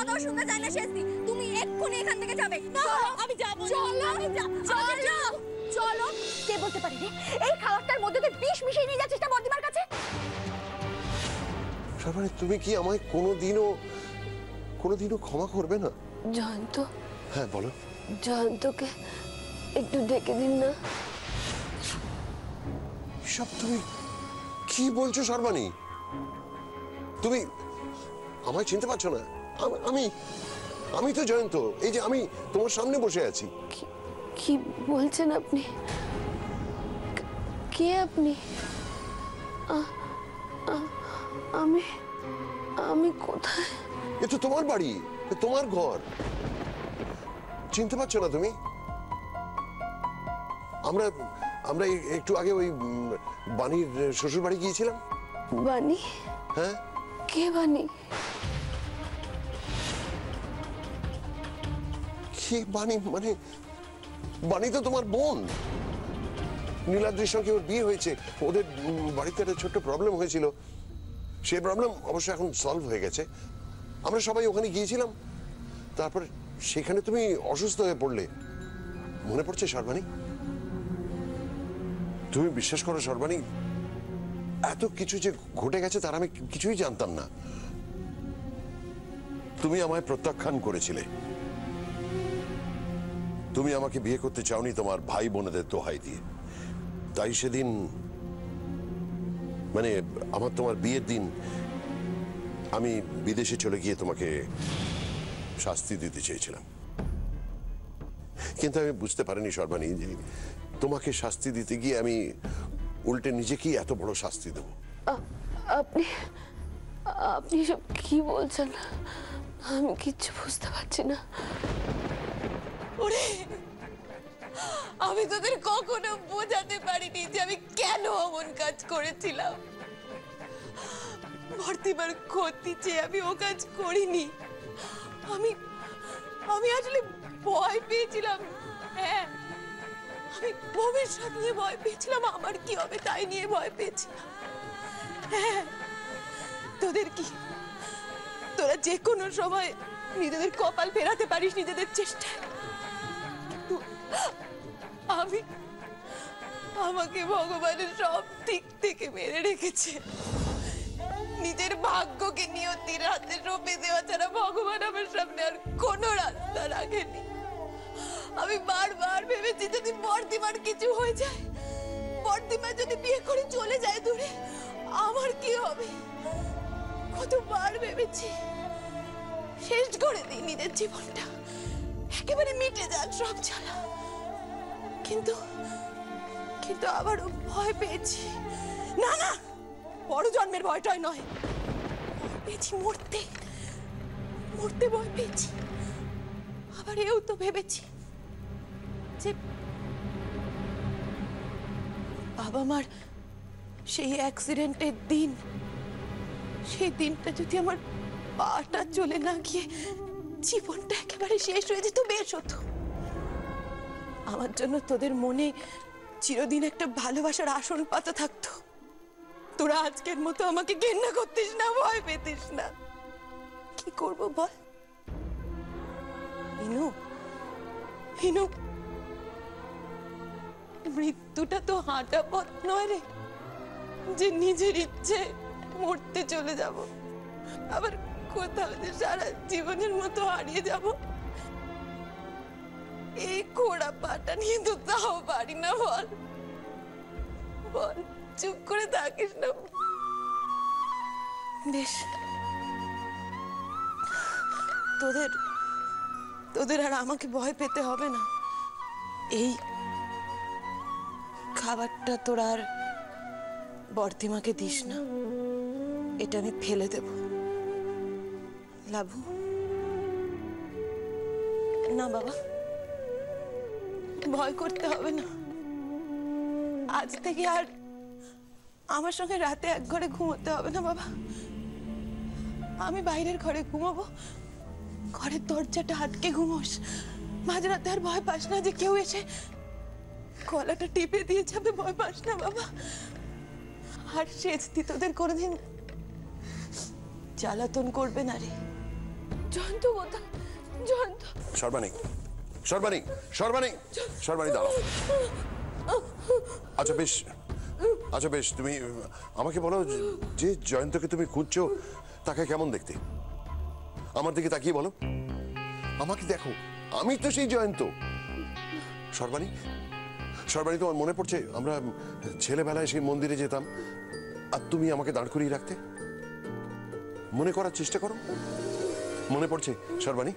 তো শুনতে চাই না শেষদি, তুমি এক্ষুনি এখান থেকে যাবে। আমি যাব। চলো চলো চলো। কে বলতে পারি রে এই খাবারটার মধ্যে তুই বিষ মিশিয়ে নিয়ে যাচ্ছিস না বর্দিমার কাছে? শারবানি, তুমি কি আমায় কোনোদিনও ক্ষমা করবে না? জয়ন্ত। হ্যাঁ বলো। জয়ন্তকে একটু ডেকে দিন না। সব তুমি কি বলছো শারবানি? তুমি আমায় চিনতে পারছো না? আমি তো জয়ন্ত, এই যে আমি তোমার সামনে বসে আছি। কি বলছেন আপনি? কে আপনি? আমি কোথায়? এ তো তোমার বাড়ি, তোমার ঘর। চিনতে পারছো না তুমি? আমরা একটু আগে ওই বাণীর শ্বশুর বাড়ি গিয়েছিলাম। বাণী? হ্যাঁ। কে বাণী? কি বাণী? মানে বাণী তো তোমার বোন। নীলাদ্রির সঙ্গে ওর বিয়ে হয়েছে, ওদের বাড়িতে একটা ছোট্ট প্রবলেম হয়েছিল, সেই প্রবলেম অবশ্য এখন সলভ হয়ে গেছে। আমরা সবাই ওখানে গিয়েছিলাম, তারপর সেখানে তুমি অসুস্থ হয়ে পড়লে। মনে পড়ছে শারবানি? তুমি বিশ্বাস করো শারবানি, এত কিছু যে ঘটে গেছে তার আমি কিছুই জানতাম না। তুমি আমায় প্রত্যাখ্যান করেছিলে, তুমি আমাকে বিয়ে করতে চাওনি তোমার ভাই বোনেদের দোহাই দিয়ে। তাই সেদিন, মানে তোমার বিয়ের দিন, আমি বিদেশে চলে গিয়ে তোমাকে শাস্তি দিতে চেয়েছিলাম, কিন্তু আমি বুঝতে পারিনি শারবানি যে তোমাকে শাস্তি দিতে গিয়ে আমি উল্টে নিজেকেই এত বড় শাস্তি দেব। আপনি সব কি বলছেন? আমি কিচ্ছু বুঝতে পারছি না। ওরে, আমি তোদের কখনো বোঝাতে পারিনি যে আমি কেন অমন কাজ করেছিলাম। ভর্তিবার ক্ষতি চেয়ে আমি ও কাজ করিনি। আমি আসলে ভয় পেয়েছিলাম। হ্যাঁ, আমি ভবিষ্যৎ নিয়ে ভয় পেয়েছিলাম, আমার কি হবে তাই নিয়ে ভয় পেয়েছিলাম। হ্যাঁ, তোদের কি? তোরা যে কোনো সময় নিজেদের কপাল ফেরাতে পারিস নিজেদের চেষ্টায়। আমাকে ভগবানের সব দিক থেকে মেরে রেখেছে। নিজের ভাগ্যকে নিয়তির হাতে সঁপে দেওয়া ছাড়া ভগবান আমার সামনে আর কোনো রাস্তা রাখেনি। আমি বারবার ভেবেছি যদি বর্দিমার কিছু হয়ে যায়, বর্দিমা যদি বিয়ে করে চলে যায় দূরে, আমার কি হবে? কতবার ভেবেছি শেষ করে দিই নিজের জীবনটা, একেবারে মিটে যাক সব জ্বালা। কিন্তু আবারও ভয় পেয়েছি। না না, বড় জন্মের ভয়টাই নয়, ভয় পেয়েছি মরতে ভয় পেয়েছি। আবার এও তো ভেবেছি যে বাবা মার সেই অ্যাক্সিডেন্টের দিন, সেই দিনটা যদি আমার পাটা চলে না গিয়ে জীবনটা একেবারে শেষ হয়ে যেত, বেশ হতো। আমার জন্য তোদের মনে চিরদিন একটা ভালোবাসার আসল পাতা থাকতো। তোরা আজকের মতো আমাকে ঘেন্না করতিস না, ভয় পেতিস না। কি করব বল? হিনু, মৃত্যুটা তো হাঁটা পথ নয় রে, যে নিজের ইচ্ছে মরতে চলে যাব, আবার কোথাও যে সারা জীবনের মতো হারিয়ে যাব। এই খোড়া পাটা নিয়ে তো তাও পারি না। বল, চুপ করে থাকিস না। বেশ, তোদের আর আমাকে ভয় পেতে হবে না। এই খাবারটা তোরা আর বর্দিমাকে দিস না, এটা আমি ফেলে দেব। লাভু, না বাবা, ভয় করতে হবে না। আজ থেকে আর আমার সঙ্গে রাতে এক ঘরে ঘুমোতে হবে না বাবা। আমি বাইরের ঘরে ঘুমাবো, ঘরের দরজাটা আটকে ঘুমোস। মাঝরাতে আর ভয় পাস না যে কেউ এসে গলাটা টিপে দিয়ে যাবে, ভয় পাস না বাবা। আর শেষ তোদের কোনোদিন জ্বালাতন করবে না রে। জয়ন্ত কোথা? জয়ন্ত সর্বাণী, সর্বাণী, সর্বাণী, সর্বাণী দাঁড়াও। আচ্ছা বেশ, আচ্ছা বেশ, তুমি আমাকে বলো যে জয়ন্তকে তুমি খুঁজছো তাকে কেমন দেখতে? আমার দিকে তাকিয়ে বলো, আমাকে দেখো, আমি তো সেই জয়ন্ত। সর্বাণী, সর্বাণী, তোমার মনে পড়ছে আমরা ছেলেবেলায় সেই মন্দিরে যেতাম আর তুমি আমাকে দাঁড় করিয়ে রাখতে? মনে করার চেষ্টা করো, মনে পড়ছে সর্বাণী?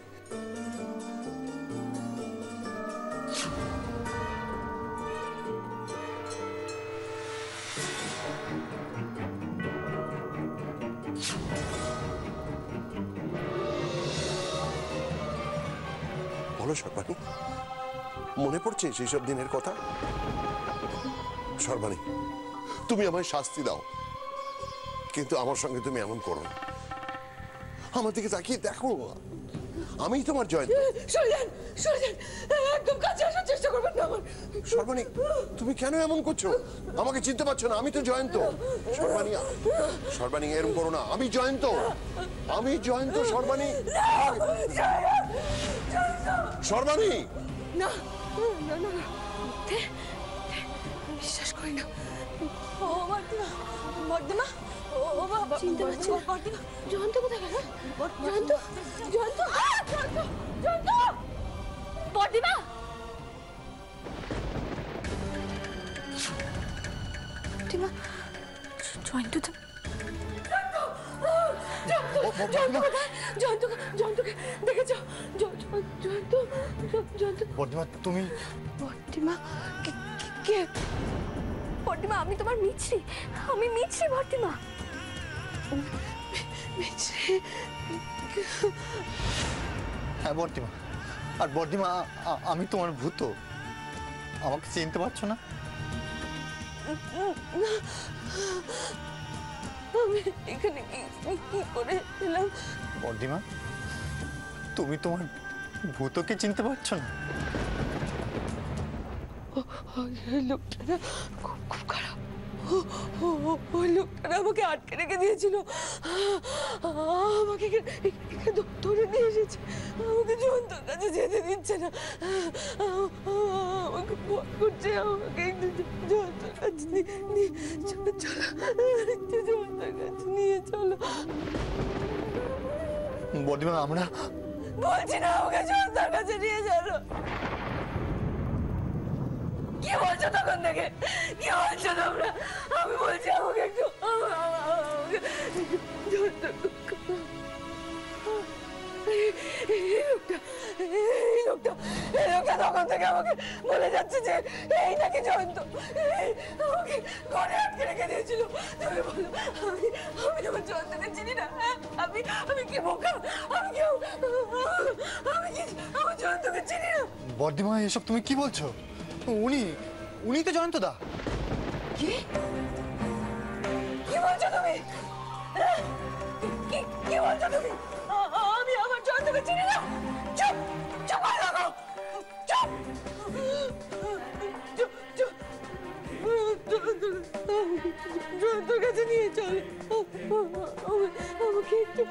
বলো সর্বাণী, মনে পড়ছে সেই সব দিনের কথা? সর্বাণী, তুমি আমায় শাস্তি দাও, কিন্তু আমার সঙ্গে তুমি এমন করো না। আমার দিকে তাকিয়ে দেখো, আমি তোমার জয়ন্ত। সরে যান, সরে যান, একদম কাছে আসার চেষ্টা করবেন না আমার। সর্বাণী, তুমি কেন এমন করছো? আমাকে চিনতে পারছো না? আমি তো জয়ন্ত। সর্বাণী, সর্বাণী, এরকম করো না, আমি জয়ন্ত, আমি জয়ন্ত। সর্বাণী, সর্বাণী, না না না না, বিশ্বাস করি না। ও বর্দিমা, বর্দিমা, ও বাবা, চিনতে পারছি না। বর্দিমা, জয়ন্ত কোথায় গেল? জয়ন্ত, জয়ন্ত, জয়ন্ত, জয়ন্ত, বর্দিমা। বর্দিমা, জয়ন্ত তো জয়ন্তকে দেখেছ? জয়ন্ত, বর্দিমা তুমি? বর্দিমা, কে? বর্দিমা, আমি তোমার মিছরি, আমি মিছরি বর্দিমা। মিছরি? হ্যাঁ বর্দিমা, আর বর্দিমা আমি তোমার ভূত, আমাকে চিনতে পারছো না? আমি এখানে কি করে এলাম? বর্দিমা, তুমি তোমার ভূতকে চিনতে পারছো না? লোকটা না খুব খারাপ। ওই লোকটা আমাকে আটকে রেখে দিয়েছিল, আমাকে এখানে ধরে নিয়ে এসেছে, আমাকে জয়ন্তর কাছে যেতে দিচ্ছে না, আমাকে ভয় করছে, আমাকে জয়ন্তর কাছে নিয়ে চলো, চলো, জয়ন্তর কাছে নিয়ে চলো। বর্দিমা আমরা বলছি না, আমাকে জয়ন্তর কাছে নিয়ে চলো। কি বলছো তখন থেকে? কি বলছো তোমরা? আমি বলছি আমাকে একটু এই লোকটা তখন থেকে আমাকে বলে যাচ্ছে যে এই নাকি জয়ন্ত, আমাকে ঘরে আটকে রেখে দিয়েছিল। তুমি বলো, আমি তোমার জয়ন্তকে চিনি না? আমি কি বোকা? আমি আমার জয়ন্তকে চিনি না। বর্দিমা এসব তুমি কি বলছো? উনি তো জয়ন্ত দা। কি বলছো তুমি? কি বলছো তুমি? আমি আমার জয়ন্তকে চিনি না? চুপ, চুপ করে থাকো, চুপ। জয়ন্তর কাছে নিয়ে চল, আমাকে একটু।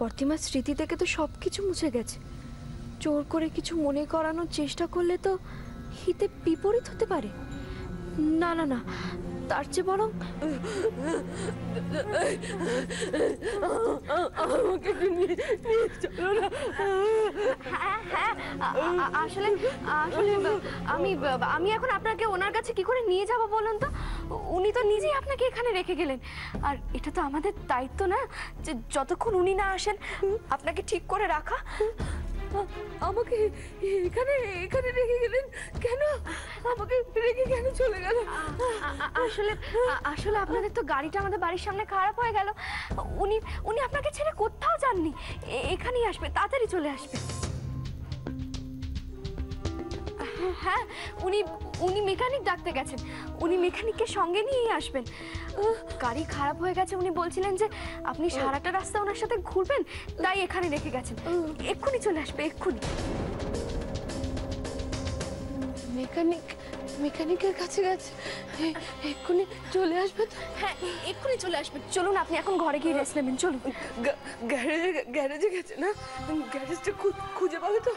বর্তিমার স্মৃতি থেকে তো সবকিছু মুছে গেছে, জোর করে কিছু মনে করানোর চেষ্টা করলে তো হিতে বিপরীত হতে পারে। না না না, তার চেয়ে বরং আমাকে একটু নিয়ে চলো না। হ্যাঁ, আসলে আসলে আমি এখন আপনাকে ওনার কাছে কি করে নিয়ে যাব বলুন তো? উনি তো নিজেই আপনাকে এখানে রেখে গেলেন, আর এটা তো আমাদের দায়িত্ব না যে যতক্ষণ উনি না আসেন আপনাকে ঠিক করে রাখা। আমাকে এখানে রেখে গেলেন কেন? আমাকে রেখে কেন চলে গেল? আসলে আপনাদের তো গাড়িটা আমাদের বাড়ির সামনে খারাপ হয়ে গেল, উনি আপনাকে ছেড়ে কোথাও যাননি, এখানেই আসবে, তাড়াতাড়ি চলে আসবে। হ্যাঁ, উনি মেকানিক ডাকতে গেছেন, উনি মেকানিককে সঙ্গে নিয়েই আসবেন। গাড়ি খারাপ হয়ে গেছে, উনি বলছিলেন যে আপনি সারাটা রাস্তা ওনার সাথে ঘুরবেন, তাই এখানে রেখে গেছেন। এক্ষুনি চলে আসবে, এক্ষুনি। মেকানিক মেকানিকের কাছে গেছে, এক্ষুনি চলে আসবে তো? হ্যাঁ এক্ষুনি চলে আসবে। চলুন আপনি এখন ঘরে গিয়ে রেস্ট নেবেন, চলুন। গ্যারেজে গেছে না? গ্যারেজটা খুঁজে পাবে তো?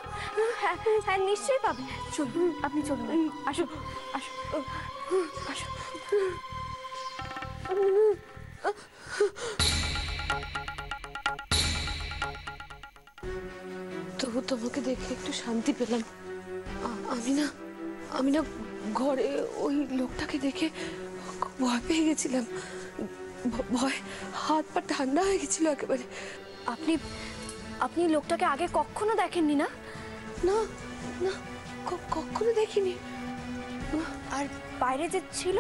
হ্যাঁ হ্যাঁ নিশ্চয়ই পাবে। চলুন আপনি চলুন, আসুন আসুন আসুন। তবু তোমাকে দেখে একটু শান্তি পেলাম। আমি না ঘরে ওই লোকটাকে দেখে খুব ভয় পেয়ে গেছিলাম। ভয়, হাত পা ঠান্ডা হয়ে গেছিল একেবারে। আপনি আপনি লোকটাকে আগে কখনো দেখেননি না? না না, কখনো দেখিনি। আর বাইরে যে ছিল?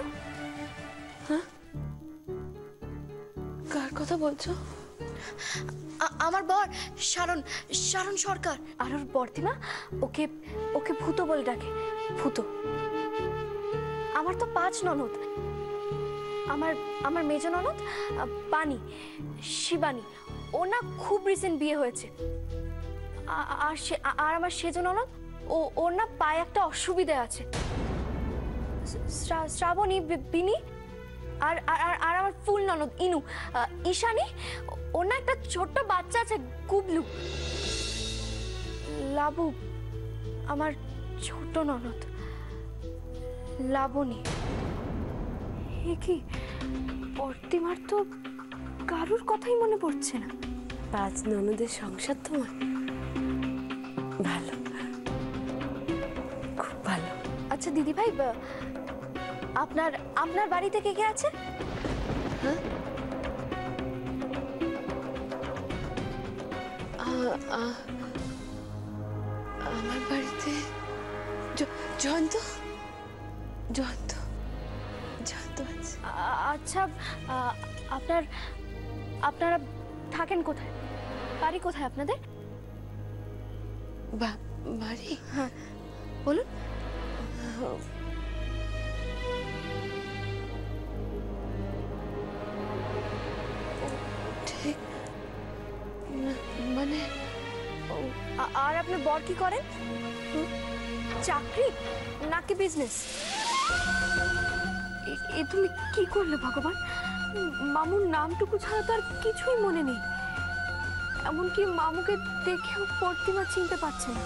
কার কথা বলছো? আমার বর শারণ, শারণ সরকার। আর ওর বর্তিমা ওকে ওকে ভূত বলে ডাকে, ভূত। আমার তো 5 ননদ। আমার মেজ ননদ বাণী, শিবানী, ও না খুব রিসেন্ট বিয়ে হয়েছে। আর আমার সেজ ননদ, ওর না পায়ে একটা অসুবিধা আছে। শ্রাবণী, বিনি, আর আর আর আমার ফুল ননদ ইনু, ঈশানী, ওর না একটা ছোট্ট বাচ্চা আছে গুবলু। লাবু আমার ছোট ননদ, লাবণী। কি বর্তিমার তো কারুর কথাই মনে পড়ছে না। 5 ননদের সংসার তোমার? ভালো, খুব ভালো। আচ্ছা দিদি ভাই, আপনার আপনার বাড়িতে কে কে আছে? হ্যাঁ, আমার বাড়িতে জয়ন্ত জয়ন্ত জয়ন্ত আছে। আচ্ছা আপনারা থাকেন কোথায়? বাড়ি কোথায় আপনাদের? বাড়ি? হ্যাঁ বলুন। ঠিক মানে আর আপনার বর কি করেন? চাকরি নাকি বিজনেস? এ তুমি কি করলে ভগবান? মামুর নামটুকু ছাড়া তো আর কিছুই মনে নেই। এমনকি মামুকে দেখেও প্রতিমা চিনতে পারছে না।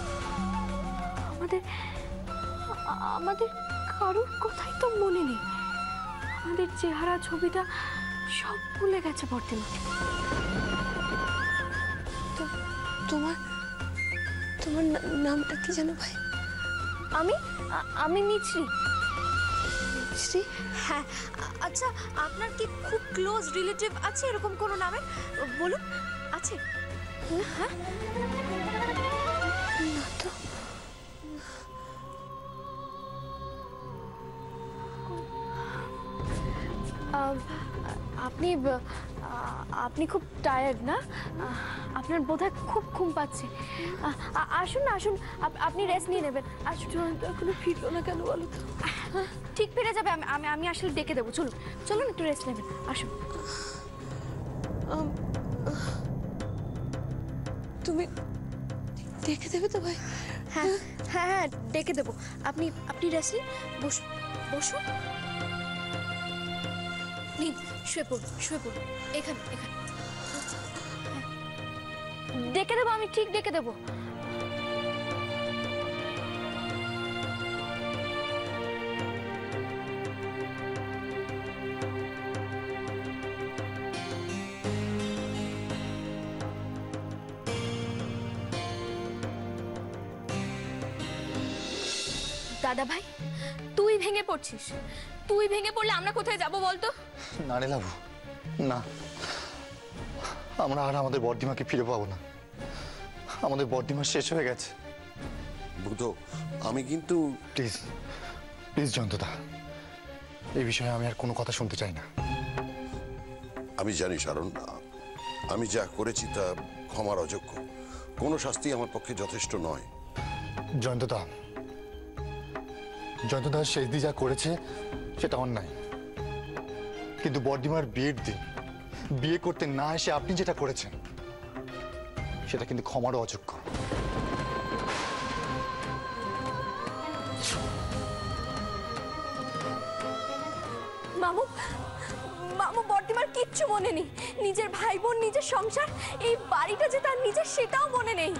আমাদের কারোর কথাই তো মনে নেই। আমাদের চেহারা ছবিটা সব ভুলে গেছে প্রতিমা। তোমার তোমার নামটা কি জানো ভাই? আমি মিছরি। মিছরি? হ্যাঁ। আচ্ছা আপনার কি খুব ক্লোজ রিলেটিভ আছে এরকম কোনো নামে? বলুন, আছে? হ্যাঁ না তো। আপনি খুব টায়ার্ড না? আপনার বোধহয় খুব ঘুম পাচ্ছে। আসুন না, আসুন, আপনি রেস্ট নিয়ে নেবেন। আসুন। এখনো ফিরলো না কেন বলো তো? ঠিক ফিরে যাবে। আমি আসলে ডেকে দেবো। চলুন চলুন, একটু রেস্ট নেবেন। আসুন। তুমি দেখে দেবে তো ভাই? হ্যাঁ হ্যাঁ হ্যাঁ ডেকে দেবো। আপনি রেস্ট নিন। বসুন। নিন, শুয়ে পড়ুন। এখানে ডেকে দেবো, আমি ঠিক ডেকে দেবো। দাদা ভাই, তুই ভেঙে পড়ছিস। তুই ভেঙে পড়লে আমরা কোথায় যাব বলতো? না রে লাবু, না, আমরা আর আমাদের বর্দিমাকে ফিরে পাবো না। আমাদের বর্দিমা শেষ হয়ে গেছে। ভূত, আমি কিন্তু প্লিজ জয়ন্তদা, এই বিষয়ে আমি আর কোনো কথা শুনতে চাই না। আমি জানি শারণ, আমি যা করেছি তা ক্ষমার অযোগ্য। কোনো শাস্তি আমার পক্ষে যথেষ্ট নয়। জয়ন্তদা শেষদি যা করেছে সেটা অন্যায়, কিন্তু বর্দিমার বিয়ের দিন বিয়ে করতে না এসে আপনি যেটা করেছেন সেটা কিন্তু ক্ষমারও অযোগ্য। মামু মামু বর্দিমার কিচ্ছু মনে নেই, নিজের ভাই বোন, নিজের সংসার, এই বাড়িটা যে তার নিজের সেটাও মনে নেই।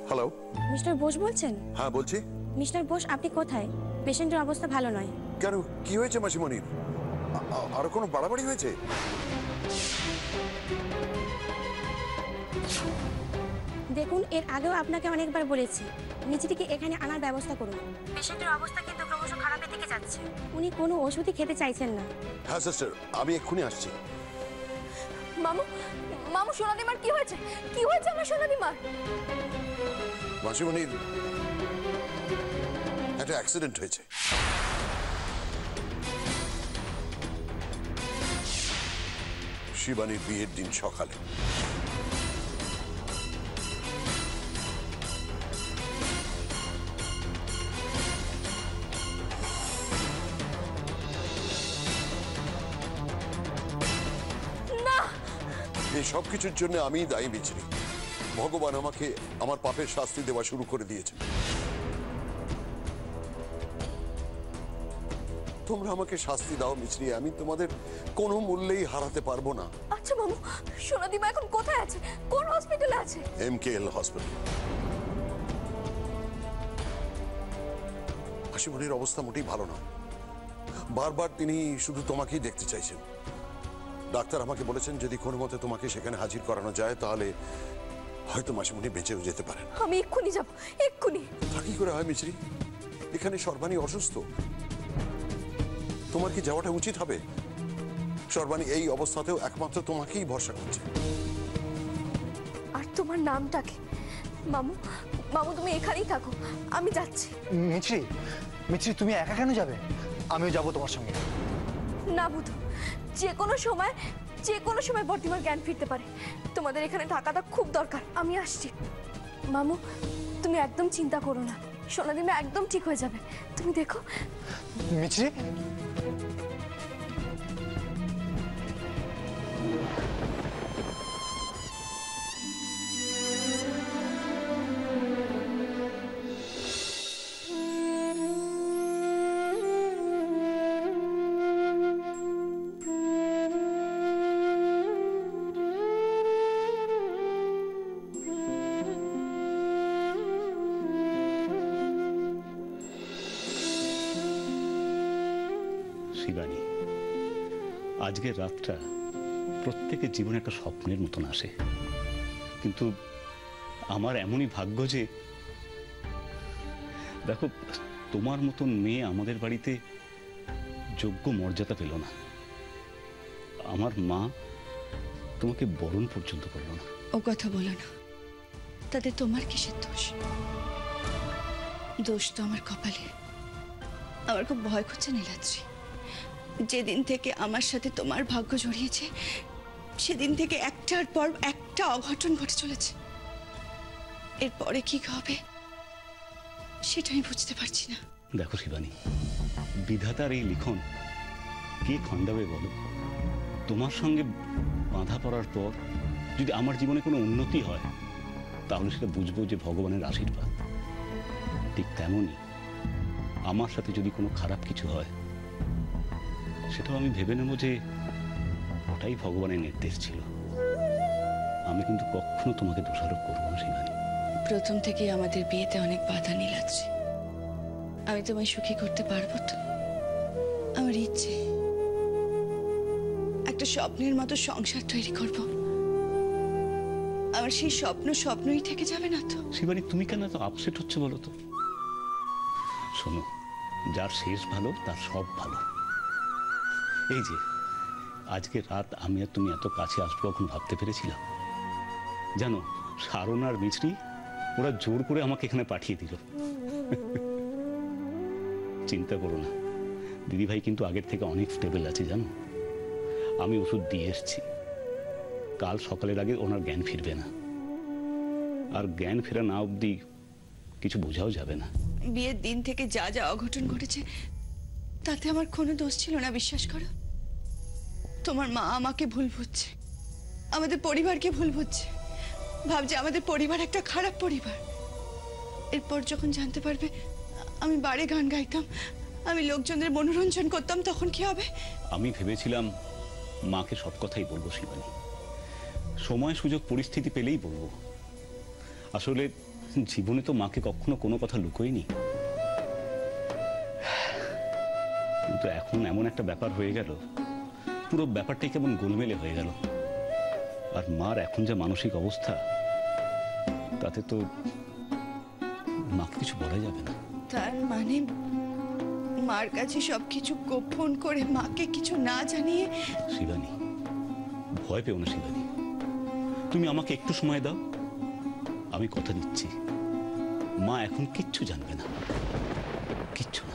হ্যালো, মিস্টার বোস বলছেন? হ্যাঁ বলছি। মিস্টার বোস, আপনি কোথায়? পেশেন্টের অবস্থা ভালো নয়। কেন, কি হয়েছে মাসিমণির? আরো কোনো বাড়াবাড়ি হয়েছে? দেখুন, এর আগেও আপনাকে অনেকবার বলেছি নিচে থেকে এখানে আনার ব্যবস্থা করুন। পেশেন্টের অবস্থা কিন্তু ক্রমশ খারাপের দিকে যাচ্ছে। উনি কোনো ওষুধই খেতে চাইছেন না। হ্যাঁ সিস্টার, আমি এক্ষুনি আসছি। মামু মামু সোনাদিমার কি হয়েছে? কি হয়েছে আমার সোনাদিমার? মাসিমণির একটা অ্যাক্সিডেন্ট হয়েছে। শিবানীর বিয়ের দিন সকালে। এই সব কিছুর জন্য আমি দায়ী মিছরি। ভগবান আমাকে আমার পাপের শাস্তি দেওয়া শুরু করে দিয়েছে। তোমরা আমাকে শাস্তি দাও মিছরি, আমি তোমাদের কোনো মূল্যেই হারাতে পারবো না। আচ্ছা মামু, সোনাদিমা এখন কোথায় আছে? কোন হসপিটালে আছে? MKL hospital. হাসিমণির অবস্থা মোটেই ভালো না। বারবার তিনি শুধু তোমাকেই দেখতে চাইছেন। ডাক্তার আমাকে বলেছেন যদি কোনো মতে তোমাকে সেখানে হাজির করানো যায় তাহলে হয়তো মাসিমণি বেঁচেও যেতে পারেন। আমি এক্ষুনি যাব, এক্ষুনি। তা কি করে হয় মিছরি? এখানে সর্বাণী অসুস্থ, তোমার কি যাওয়াটা উচিত হবে? সর্বাণী এই অবস্থাতেও একমাত্র তোমাকেই ভরসা করছে। আর তোমার নামটা কি? মামু মামু তুমি এখানেই থাকো, আমি যাচ্ছি। মিছরি, মিছরি তুমি একা কেন যাবে? আমিও যাব তোমার সঙ্গে। না বুধু, যে কোনো সময় বর্দিমার জ্ঞান ফিরতে পারে। তোমাদের এখানে থাকাটা খুব দরকার। আমি আসছি। মামু তুমি একদম চিন্তা করো না, সোনাদিমা একদম ঠিক হয়ে যাবে, তুমি দেখো। মিছরি, শিবানী, আজকের রাতটা প্রত্যেকের জীবনে একটা স্বপ্নের মতন আসে, কিন্তু আমার এমনই ভাগ্য যে দেখো তোমার মতন মেয়ে আমাদের বাড়িতে যোগ্য মর্যাদা পেল না। আমার মা তোমাকে বরণ পর্যন্ত করলো না। ও কথা বলো না, তাতে তোমার কিসের দোষ? দোষ তো আমার কপালে। আমার খুব ভয় করছে নীলাদ্রি। যেদিন থেকে আমার সাথে তোমার ভাগ্য জড়িয়েছে সেদিন থেকে একটার পর একটা অঘটন ঘটে চলেছে। এরপরে কি হবে সেটা আমি বুঝতে পারছি না। দেখো শিবানী, বিধাতার এই লিখন কে খণ্ডাবে বলো? তোমার সঙ্গে বাঁধা পড়ার পর যদি আমার জীবনে কোনো উন্নতি হয় তাহলে সেটা বুঝবো যে ভগবানের আশীর্বাদ। ঠিক তেমনই আমার সাথে যদি কোনো খারাপ কিছু হয় সেটাও আমি ভেবে নেব যে ওটাই ভগবানের নির্দেশ ছিল। আমি কিন্তু কখনো তোমাকে দোষারোপ করবো না শিবানী। প্রথম থেকেই আমাদের বিয়েতে অনেক বাধা নীলাদ্রি। আমি তোমায় সুখী করতে পারবো তো? আমার ইচ্ছে একটা স্বপ্নের মতো সংসার তৈরি করব। আমার সেই স্বপ্নই থেকে যাবে না তো? শিবানী, তুমি কেন এত আপসেট হচ্ছে বলো তো? শোনো, যার শেষ ভালো তার সব ভালো। এই যে আজকে রাত আমি আর তুমি এত কাছে আসবো কখন ভাবতে পেরেছিলাম? জানো, সারণ আর মিছরি ওরা জোর করে আমাকে এখানে পাঠিয়ে দিল। চিন্তা করো না, দিদিভাই কিন্তু আগের থেকে অনেক স্টেবল আছে জানো। আমি ওষুধ দিয়ে এসছি, কাল সকালের আগে ওনার জ্ঞান ফিরবে না। আর জ্ঞান ফেরা না অবধি কিছু বোঝাও যাবে না। বিয়ের দিন থেকে যা যা অঘটন ঘটেছে তাতে আমার কোনো দোষ ছিল না, বিশ্বাস করো। তোমার মা আমাকে ভুল বুঝছে, আমাদের পরিবারকে ভুল বুঝছে, ভাবছে আমাদের পরিবার একটা খারাপ পরিবার। এরপর যখন জানতে পারবে আমি বারে গান গাইতাম, আমি লোকজনের মনোরঞ্জন করতাম, তখন কি হবে? আমি ভেবেছিলাম মাকে সব কথাই বলবো শিবানী, সময় সুযোগ পরিস্থিতি পেলেই বলবো। আসলে জীবনে তো মাকে কখনো কোনো কথা লুকোইনি, কিন্তু এখন এমন একটা ব্যাপার হয়ে গেল, পুরো ব্যাপারটাই কেমন গোলমেলে হয়ে গেল। আর মার এখন যা মানসিক অবস্থা, তাতে তো মাকে কিছু বলা যাবে না। তার মানে মার কাছে সবকিছু গোপন করে মাকে কিছু না জানিয়ে? শিবানী, ভয় পেও না শিবানী, তুমি আমাকে একটু সময় দাও, আমি কথা দিচ্ছি মা এখন কিচ্ছু জানবে না, কিচ্ছু না।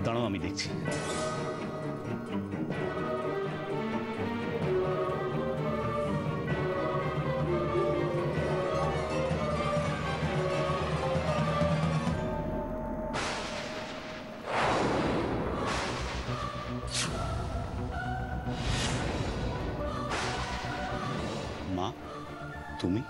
দাঁড়াও, আমি দেখছি। মা, তুমি?